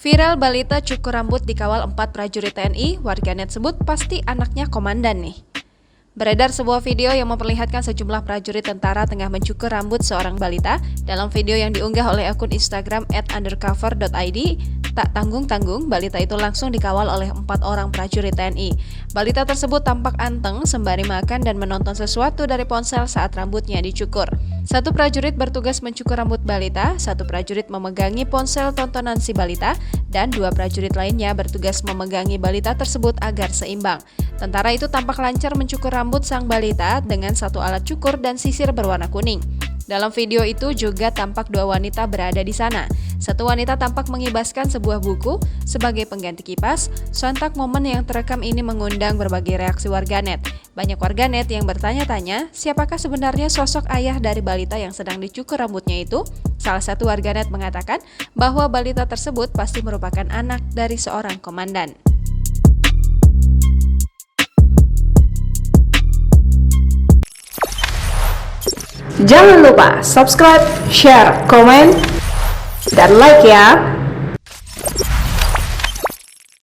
Viral balita cukur rambut dikawal 4 prajurit TNI, warganet sebut pasti anaknya komandan nih. Beredar sebuah video yang memperlihatkan sejumlah prajurit tentara tengah mencukur rambut seorang balita. Dalam video yang diunggah oleh akun Instagram @undercover.id, tak tanggung-tanggung, balita itu langsung dikawal oleh 4 orang prajurit TNI. Balita tersebut tampak anteng sembari makan dan menonton sesuatu dari ponsel saat rambutnya dicukur. Satu prajurit bertugas mencukur rambut balita, satu prajurit memegangi ponsel tontonan si balita, dan 2 prajurit lainnya bertugas memegangi balita tersebut agar seimbang. Tentara itu tampak lancar mencukur rambut sang balita dengan satu alat cukur dan sisir berwarna kuning. Dalam video itu juga tampak 2 wanita berada di sana. Satu wanita tampak mengibaskan sebuah buku sebagai pengganti kipas. Sontak momen yang terekam ini mengundang berbagai reaksi warganet. Banyak warganet yang bertanya-tanya, siapakah sebenarnya sosok ayah dari balita yang sedang dicukur rambutnya itu? Salah satu warganet mengatakan bahwa balita tersebut pasti merupakan anak dari seorang komandan. Jangan lupa subscribe, share, komen, dan like ya!